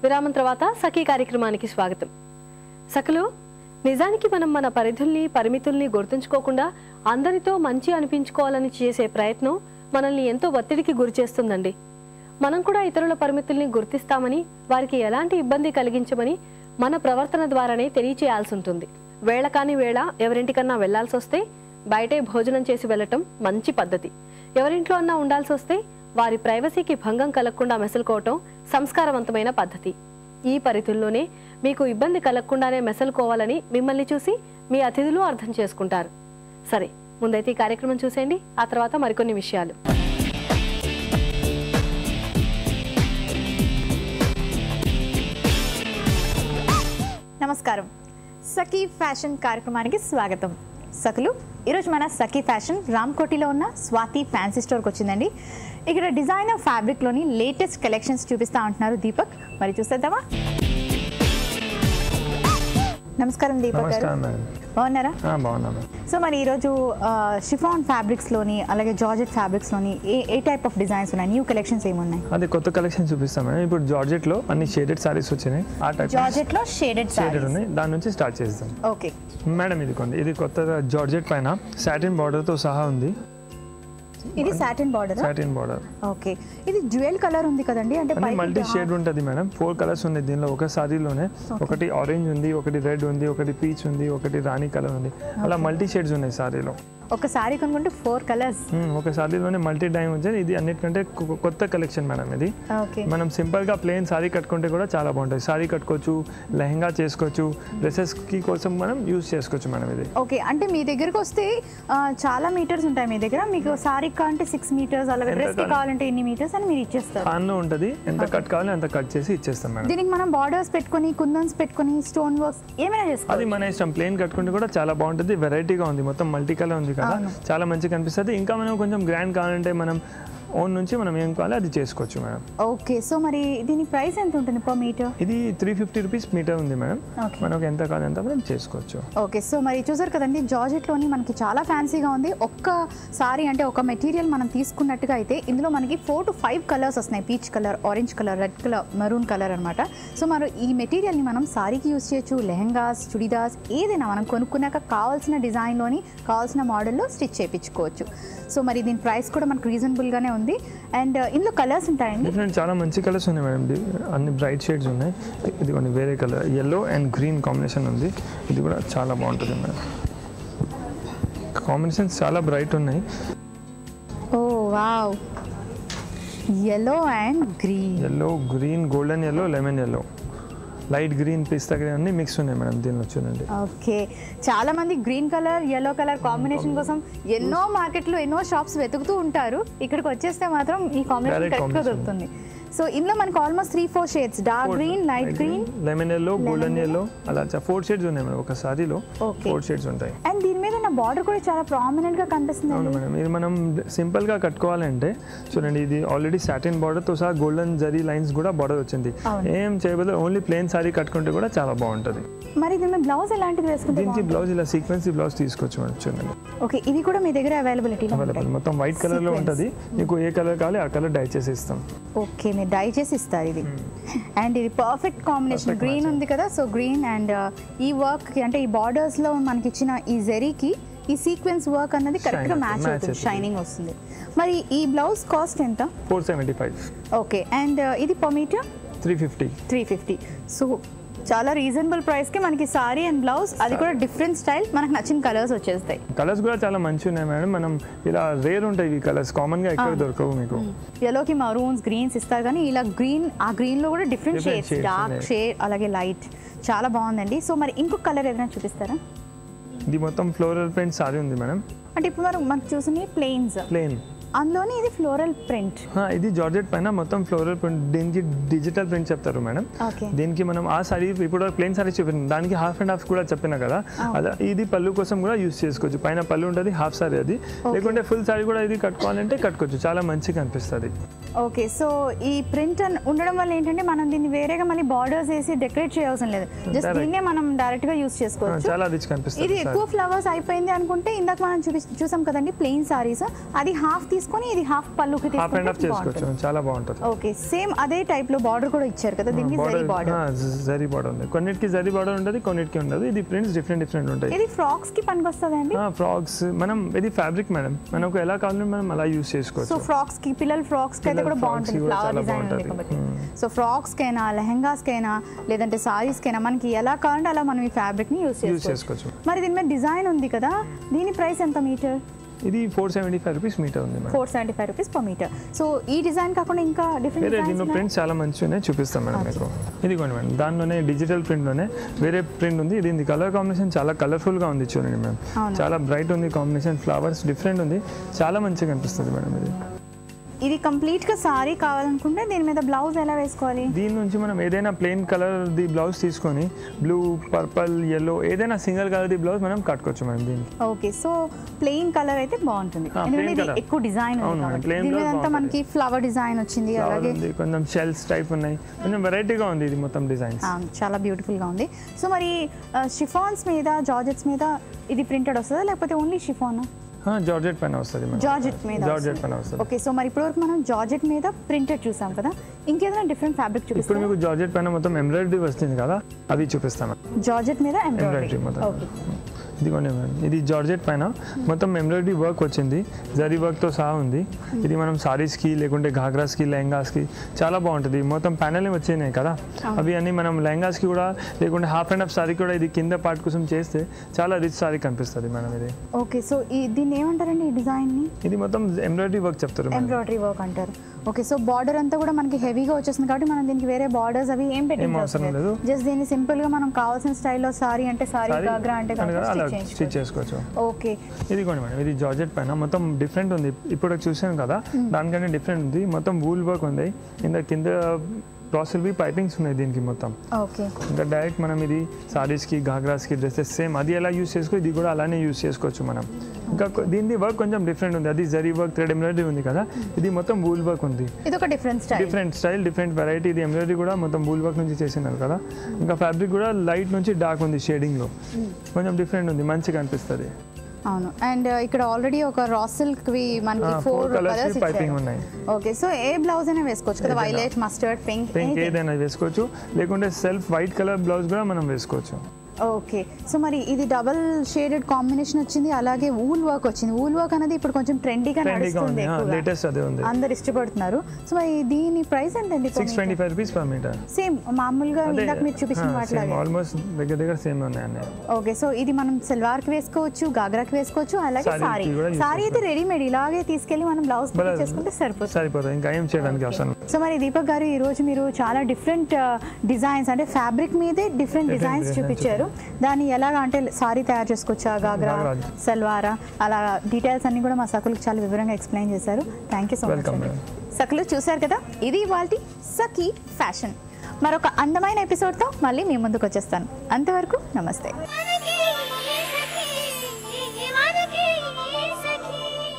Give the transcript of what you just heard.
విరామం తర్వాత సఖీ కార్యక్రమానికి స్వాగతం. సఖలు, నిజానికి మనం మన పరిధుల్ని పరిమితుల్ని గుర్తుంచుకోకుండా అందరితో మంచి అనిపించుకోవాలని చేసే ప్రయత్నం మనల్ని ఎంతో ఒత్తిడికి గురి చేస్తుందండి. మనం కూడా ఇతరుల పరిమితుల్ని గుర్తిస్తామని, వారికి ఎలాంటి ఇబ్బంది కలిగించమని మన ప్రవర్తన ద్వారానే తెలియచేయాల్సి ఉంటుంది. వేళ కాని వేళ ఎవరింటికన్నా వెళ్లాల్సి వస్తే బయటే భోజనం చేసి వెళ్లటం మంచి పద్ధతి. ఎవరింట్లో అన్నా ఉండాల్సి వస్తే వారి ప్రైవసీకి భంగం కలగకుండా మెసలుకోవటం సంస్కారవంతమైన పద్ధతి. ఈ పరిధుల్లోనే మీకు ఇబ్బంది కలగకుండానే మెసలుకోవాలని మిమ్మల్ని చూసి మీ అతిథులు అర్థం చేసుకుంటారు. సరే, ముందైతే ఈ కార్యక్రమం చూసేయండి, ఆ తర్వాత మరికొన్ని విషయాలు. నమస్కారం, సఖీ ఫ్యాషన్ కార్యక్రమానికి స్వాగతం. సఖలు, ఈరోజు మన సఖీ ఫ్యాషన్ రామ్కోటిలో ఉన్న స్వాతి ఫ్యాన్సీ స్టోర్కి వచ్చిందండి. ఇక్కడ డిజైనర్ ఫ్యాబ్రిక్లోని లేటెస్ట్ కలెక్షన్స్ చూపిస్తా ఉంటున్నారు దీపక్. మరి చూసేద్దామా? నమస్కారం దీపక్ గారు, బాగున్నారా? బాగున్నాను. సో మరి ఈరోజు షిఫాన్ ఫ్యాబ్రిక్స్లోని అలాగే జార్జెట్ ఫ్యాబ్రిక్స్లోని ఏ టైప్ ఆఫ్ డిజైన్స్ ఉన్నాయి, న్యూ కలెక్షన్స్ ఏమున్నాయి? అది కొత్త కలెక్షన్ చూపిస్తాం మేడం. ఇప్పుడు జార్జెట్లో అన్ని షేడెడ్ సారీస్ వచ్చినాయి. ఆ టైప్ జార్జెట్లో షేడెడ్ ఉన్నాయి, దాని నుంచి స్టార్ట్ చేద్దాం. ఓకే మేడం, ఇది కొత్త జార్జెట్ పైన సాటిన్ బార్డర్తో సహా ఉంది. ఇది satin border. Satin border. Okay, ఇది డ్యూయల్ కలర్ ఉంది కదండి, అంటే మల్టీ షేడ్ ఉంటుంది మేడం. 4 కలర్స్ ఉన్నాయి దీనిలో. ఒక సారీలోనే ఒకటి ఆరెంజ్ ఉంది, ఒకటి రెడ్ ఉంది, ఒకటి పీచ్ ఉంది, ఒకటి రాణి కలర్ ఉంది. అలా మల్టీ షేడ్స్ ఉన్నాయి సారీలో. ఒక సారీ కొనుక్కుంటే 4 కలర్స్ ఒక సారీలోనే మల్టీ డైమ్ వచ్చేది. ఇది అన్నిటికంటే కొత్త కలెక్షన్ మేడం. ఇది మనం సింపుల్ గా ప్లెయిన్ సారీ కట్టుకుంటే కూడా చాలా బాగుంటుంది. సారీ కట్టుకోవచ్చు, లెహంగా చేసుకోవచ్చు, డ్రెస్సెస్ కి కోసం మనం యూజ్ చేసుకోవచ్చు మేడం. ఇది ఓకే, అంటే మీ దగ్గరకు వస్తే చాలా మీటర్స్ ఉంటాయి మీ దగ్గర. మీకు సారీ కావాలంటే 6 మీటర్స్, అలాగే డ్రెస్ కి కావాలంటే ఎన్ని మీటర్స్ అని మీరు ఇచ్చేస్తారు. కాన్లో ఉంటుంది, ఎంత కట్ కావాలో అంత కట్ చేసి ఇచ్చేస్తాం మేడం. దీనికి మనం బార్డర్స్ పెట్టుకొని, కుందన్స్ పెట్టుకొని, స్టోన్ వర్క్స్ ఏమైనా చేసుకోవచ్చు. అది మన ఇష్టం. ప్లెయిన్ కట్టుకుంటే కూడా చాలా బాగుంటుంది. వెరైటీగా ఉంది, మొత్తం మల్టీ కలర్ ఉంది కదా, చాలా మంచిగా కనిపిస్తుంది. ఇంకా మనం కొంచెం గ్రాండ్ కావాలంటే మనం ఓన్ నుంచి మనం ఏం కావాలో అది చేసుకోవచ్చు మేడం. ఓకే, సో మరి దీని ప్రైస్ ఎంత ఉంటుంది పర్ మీటర్? ఇది 350 రూపీస్ మీటర్ ఉంది మేడం. మనకు ఎంత కావాలి ఎంత మనం చేసుకోవచ్చు. ఓకే, సో మరి చూసారు కదండి, జార్జెట్లోని మనకి చాలా ఫ్యాన్సీగా ఉంది. ఒక్క సారీ అంటే ఒక మెటీరియల్ మనం తీసుకున్నట్టుగా అయితే ఇందులో మనకి 4 to 5 కలర్స్ వస్తున్నాయి. Peach colour, orange colour, red colour, maroon colour అనమాట. సో మరి ఈ మెటీరియల్ని మనం సారీకి యూజ్ చేయొచ్చు, లెహంగాస్, చుడిదార్స్ ఏదైనా మనం కొనుక్కున్నాక కావాల్సిన డిజైన్లోని కావాల్సిన మోడల్లో స్టిచ్ చేయించుకోవచ్చు. సో మరి దీని ప్రైస్ కూడా మనకు రీజనబుల్గానే ఉంది. అండ్ ఇందులో కలర్స్ ఉంటాయండి, డిఫరెంట్ చాలా మంచి కలర్స్ ఉన్నాయి మేడం. అన్ని బ్రైట్ షేడ్స్ ఉన్నాయి. ఇది కొన్ని వేరే colour, yellow and green combination ఉంది. ఇది కూడా చాలా బాగుంటుంది మేడం. కాంబినేషన్స్ చాలా బ్రైట్ ఉన్నాయి. Oh wow, yellow and green, yellow, green, golden yellow, lemon yellow, light green, pista green అన్ని మిక్స్ ఉన్నాయి మేడం దీనిలో. చూడండి, ఓకే, చాలా మంది green colour, yellow colour combination కోసం ఎన్నో మార్కెట్లో ఎన్నో షాప్స్ వెతుకుతూ ఉంటారు. ఇక్కడికి వచ్చేస్తే మాత్రం ఈ కాంబినేషన్ కరెక్ట్గా దొరుకుతుంది. సో ఇందులో మనకు almost 3-4 shades, dark green, light green, lemon yellow, golden yellow, అలా 4 షేడ్స్ ఉన్నాయి మేడం. ఒక సారీలో 4 షేడ్స్ ఉంటాయి. అండ్ దీని మీద ఉన్న బార్డర్ కూడా చాలా ప్రామినెంట్ గా కనిపిస్తుంది. అవును మేడం, ఇది మనం సింపుల్ గా కట్టుకోవాలంటే చూడండి, ఇది ఆల్రెడీ సాటిన్ బార్డర్ తో సహా గోల్డెన్ జరీ లైన్స్ కూడా బార్డర్ వచ్చింది. ఏం చేయబోదు, ఓన్లీ ప్లెయిన్ సారీ కట్టుకుంటే కూడా చాలా బాగుంటుంది. మరి దీని బ్లౌజ్ ఎలాంటిది వేసుకుంటే? దీనికి బ్లౌజ్ ఇలా సీక్వెన్సీ బ్లౌజ్ తీసుకోవచ్చు మేడం. చూడండి, ఓకే, ఇది కూడా మీ దగ్గర అవైలబిలిటీ మొత్తం వైట్ కలర్ లో ఉంటుంది. మీకు ఏ కలర్ కావాలి ఆ కలర్ డై చేసి ఇస్తాం. ఓకే, మీరు డై చేసి ఇస్తారు ఇది. అండ్ ఇది పర్ఫెక్ట్ కాంబినేషన్, గ్రీన్ ఉంది కదా, సో గ్రీన్ అండ్ ఈ వర్క్ అంటే ఈ బార్డర్స్ లో మనకి ఇచ్చిన ఈ జరీకి ఈ సీక్వెన్స్ వర్క్ అన్నది కరెక్ట్ గా మ్యాచ్ అవుతుంది, షైనింగ్ వస్తుంది. మరి ఈ బ్లౌజ్ కాస్ట్ ఎంత? 475. ఓకే, అండ్ ఇది పర్ మీటర్ 350. సో చాలా రీజనబుల్ ప్రైస్ కి మనకి సారీ అండ్ బ్లౌజ్, అది కూడా డిఫరెంట్ స్టైల్, మనకు నచ్చిన కలర్స్ వచ్చేస్తాయి. కలర్స్ కూడా చాలా మంచిగా ఉన్నాయి మేడం. మనం ఇలా రేర్ ఉంటాయి ఈ కలర్స్, కామన్ గా ఎక్కడ దొరకవు మీకు. yellow కి మరూన్స్, గ్రీన్స్ ఇస్తారు, కానీ ఇలా గ్రీన్, ఆ గ్రీన్ లో కూడా డిఫరెంట్ షేడ్స్, డార్క్ షేడ్ అలాగే లైట్, చాలా బాగుందండి. సో మరి ఇంకొక కలర్ ఏదైనా చూపిస్తారా? ఇది మొత్తం ఫ్లోరల్ ప్రింట్ సారీ ఉంది మేడం. అంటే ఇప్పుడు మనకు చూసిన ప్లెయిన్, అందులోనే ఇది ఫ్లోరల్ ప్రింట్. ఇది జార్జెట్ పైన మొత్తం ఫ్లోరల్ ప్రింట్. దీనికి డిజిటల్ ప్రింట్ చెప్తారు మేడం. దీనికి మనం ఆ సారీ ఇప్పుడు ప్లెయిన్ సారీ చూపిన దానికి హాఫ్ అండ్ హాఫ్ కూడా చెప్పిన కదా, అలా ఇది పళ్ళు కోసం కూడా యూజ్ చేసుకోవచ్చు. పైన పళ్ళు ఉంటుంది, హాఫ్ సారీ అది. లేకుంటే ఫుల్ సారీ కూడా ఇది కట్టుకోవాలంటే కట్టుకోవచ్చు, చాలా మంచిగా అనిపిస్తుంది. ఓకే, సో ఈ ప్రింట్ ఉండడం వల్ల ఏంటంటే మనం దీన్ని వేరేగా మళ్ళీ బార్డర్స్ వేసి డెకరేట్ చేయవసరం లేదు, జస్ట్ దీన్నే మనం డైరెక్ట్ గా యూజ్ చేసుకోవచ్చు. చాలా రిచ్ కనిపిస్తుంది. ఇది ఎక్కువ ఫ్లవర్స్ అయిపోయింది అనుకుంటే ఇందాక మనం చూసాం కదండి ప్లెయిన్ సారీస్, అది హాఫ్ తీసుకొని ఇది హాఫ్ పళ్ళుకి హాఫ్ అండ్ హాఫ్ చేసుకోవచ్చు, చాలా బాగుంటుంది. ఓకే, సేమ్ అదే టైప్ లో బార్డర్ కూడా ఇచ్చారు కదా, దీనికి జరీ బార్డర్. జరీ బార్డర్ ఉంది, కొన్నిటికి జరీ బార్డర్ ఉంటుంది, కొన్నిటికి ఉండదు. ఇది ప్రింట్స్ డిఫరెంట్ ఉంటాయి. ఇది ఫ్రాక్స్ కి పనికొస్తుందండి? ఫ్రాక్స్ మనం ఇది ఫ్యాబ్రిక్ మేడం, మనకు ఎలా కావాలంటే మనం అలా యూస్ చేసుకోవచ్చు. సో ఫ్రాక్స్ కి, పిల్లల ఫ్రాక్స్ కి అయితే కూడా బాగుంటుంది, ఫ్లవర్ డిజైన్ ఉంది కాబట్టి. సో ఫ్రాక్స్ కైనా, లెహంగాస్ కైనా, లేదంటే సారీస్ కైనా మనకి ఎలా కావాలంటే అలా మనం ఈ ఫ్యాబ్రిక్ ని యూస్ చేసుకోవచ్చు. మరి దీని మీద డిజైన్ ఉంది కదా, దీని ప్రైస్ ఎంత మీటర్? ఇది 475 రూపీస్ మీటర్ ఉంది madam. 475 rupees per metre. So ఈ డిజైన్ కాకుండా ఇంకా డిఫరెంట్ దీనిలో ప్రింట్స్ చాలా మంచిగా ఉన్నాయి, చూపిస్తాం మేడం మీకు. ఇదిగోండి మేడం, దానిలోనే డిజిటల్ ప్రింట్లోనే వేరే ప్రింట్ ఉంది. దీని కలర్ కాంబినేషన్ చాలా కలర్ఫుల్గా ఉంది, చూడండి మేడం. చాలా బ్రైట్ ఉంది కాంబినేషన్, ఫ్లవర్స్ డిఫరెంట్ ఉంది, చాలా మంచిగా కనిపిస్తుంది మేడం. ఇది కంప్లీట్ గా సారీ కావాలనుకుంటే దీని మీద బ్లౌజ్ ఎలా వేసుకోవాలి? దీని నుంచి మనం ఏదైనా ప్లెయిన్ కలర్ ది బ్లౌజ్ తీసుకొని బ్లూ, పర్పుల్, yellow ఏదైనా సింగిల్ కలర్ ది బ్లౌజ్ మనం కట్టుకోవచ్చు మేడం దీనికి. ఓకే, సో ప్లెయిన్ కలర్ అయితే బాగుంటుంది, ఎందుకంటే ఇది ఎక్కువ డిజైన్ ఉంది కాబట్టి. దీని మీద అంతా మనకి ఫ్లవర్ డిజైన్ వచ్చింది, అలాగే కొంచెం షెల్స్ టైప్ ఉన్నాయి, కొంచెం వెరైటీగా ఉంది ఇది మొత్తం డిజైన్స్. చాలా బ్యూటిఫుల్ గా ఉంది. సో మరి షిఫాన్స్ మీద, జార్జెట్స్ మీద ఇది ప్రింటెడ్ వస్తుందా లేకపోతే ఓన్లీ షిఫాన్? జార్జెట్ పైన వస్తుంది, జార్జెట్ మీద వస్తుంది. ఓకే, సో మరి ఇప్పటివరకు మనం జార్జెట్ మీద ప్రింటెడ్ చూసాం కదా, ఇంకేదైనా డిఫరెంట్ ఫ్యాబ్రిక్ చూపిస్తాం? ఇప్పుడు మీకు జార్జెట్ పైన మొత్తం ఎంబ్రాయిడరీ వస్తుంది కదా, అవి చూపిస్తాను. జార్జెట్ మీద ఎంబ్రాయిడరీ మొత్తం. ఓకే, ఇదిగోండి మేడం, ఇది జార్జెట్ పైన మొత్తం ఎంబ్రాయిడరీ వర్క్ వచ్చింది, జరీ వర్క్తో సహా ఉంది. ఇది మనం సారీస్కి, లేకుంటే ఘాగ్రాస్కి, లెహంగాస్కి చాలా బాగుంటుంది. మొత్తం ప్యానెల్ వచ్చినాయి కదా, అవి అన్ని మనం లెహంగాస్కి కూడా, లేకుంటే హాఫ్ అండ్ హాఫ్ సారీ కూడా ఇది కింద పార్ట్ కోసం చేస్తే చాలా రిచ్ సారీ కనిపిస్తుంది మేడం ఇది. ఓకే, సో దీన్ని ఏమంటారండి ఈ డిజైన్ ని? ఇది మొత్తం ఎంబ్రాయిడరీ వర్క్ చెప్తారు, ఎంబ్రాయిడరీ వర్క్ అంటారు. ఓకే, సో బార్డర్ అంతా కూడా మనకి హెవీగా వచ్చేస్తుంది కాబట్టి మనం దీనికి వేరే బార్డర్స్ అవి ఏం పెట్టలేదు, జస్ట్ దీన్ని సింపుల్ గా మనం కావాల్సిన స్టైల్లో సారీ అంటే సారీ, గాగ్రా అంటే స్టిచ్ చేసుకోవచ్చు. ఓకే, ఇది కూడా మేడం, ఇది జార్జెట్ పైన మొత్తం డిఫరెంట్ ఉంది. ఇప్పుడు చూసాను కదా, దానికంటే డిఫరెంట్ ఉంది. మొత్తం వూల్ వర్క్ ఉంది, కింద బ్రాసెల్వి పైపింగ్స్ ఉన్నాయి దీనికి మొత్తం. ఓకే, ఇంకా డైరెక్ట్ మనం ఇది సారీస్కి, ఘాగ్రాస్కి డ్రెస్సెస్ సేమ్ అది ఎలా యూస్ చేసుకో, ఇది కూడా అలానే యూస్ చేసుకోవచ్చు మనం. ఇంకా దీని వర్క్ కొంచెం డిఫరెంట్ ఉంది, అది జరీ వర్క్, థ్రెడ్ ఎంబ్రాయిడరీ ఉంది కదా, ఇది మొత్తం వూల్ వర్క్ ఉంది. ఇది ఒక డిఫరెంట్ స్టైల్, డిఫరెంట్ వెరైటీ. ఇది ఎంబ్రాయిడరీ కూడా మొత్తం వూల్ వర్క్ నుంచి చేసినారు కదా. ఇంకా ఫ్యాబ్రిక్ కూడా లైట్ నుంచి డార్క్ ఉంది, షేడింగ్లో కొంచెం డిఫరెంట్ ఉంది, మంచిగా అనిపిస్తుంది. అవును, అండ్ ఇక్కడ ఆల్రెడీ ఒక రా సిల్క్ వి మనకి 4 కలర్స్ పైపింగ్ ఉన్నాయి. ఓకే, సో ఏ బ్లౌజ్ అయినా వేసుకోవచ్చు కదా, వైలెట్, మస్టర్డ్, పింక్ ఏదైనా వేసుకోవచ్చు, లేకుంటే సెల్ఫ్ వైట్ కలర్ బ్లౌజ్ కూడా మనం వేసుకోవచ్చు. ఓకే, సో మరి ఇది డబుల్ షేడెడ్ కాంబినేషన్ వచ్చింది, అలాగే వూల్ వర్క్ వచ్చింది. వూల్ వర్క్ అనేది ఇప్పుడు కొంచెం ట్రెండీగా నడుస్తుంది, లేటెస్ట్ అదే ఉంది, అందరు ఇష్టపడుతున్నారు. సో మరి దీని ప్రైస్ ఎంతండి? 625 రూపీస్ పర్ మీటర్. సేమ్ మామూలుగా ఇందాక మీరు చూపించిన వాటిలాగే ఆల్మోస్ట్ దగ్గర సేమ్ ఉన్నాయండి. ఓకే, సో ఇది మనం సల్వార్ కి వేసుకోవచ్చు, గాగ్రాకి వేసుకోవచ్చు, అలాగే సారీ అయితే రెడీమేడ్ ఇలాగే తీసుకెళ్లి మనం బ్లౌజ్ చేసుకుంటే సరిపోతుంది, ఇంకా ఏం చేయడానికి అవసరం. సో మరి దీపక్ గారు, ఈ రోజు మీరు చాలా డిఫరెంట్ డిజైన్స్ అంటే ఫ్యాబ్రిక్ మీదే డిఫరెంట్ డిజైన్స్ చూపించారు. దాన్ని ఎలాగా అంటే సారీ తయారు చేసుకోవచ్చా, గాగ్రా, సల్వారా, అలా డీటెయిల్స్ అన్ని కూడా మా సకులకు చాలా వివరంగా ఎక్స్ప్లెయిన్ చేశారు. Thank you so much. సకులు చూశారు కదా, ఇది ఇవాల్టి సఖీ ఫ్యాషన్. మరొక అందమైన ఎపిసోడ్తో మళ్ళీ మీ ముందుకు వచ్చేస్తాను. అంతవరకు నమస్తే.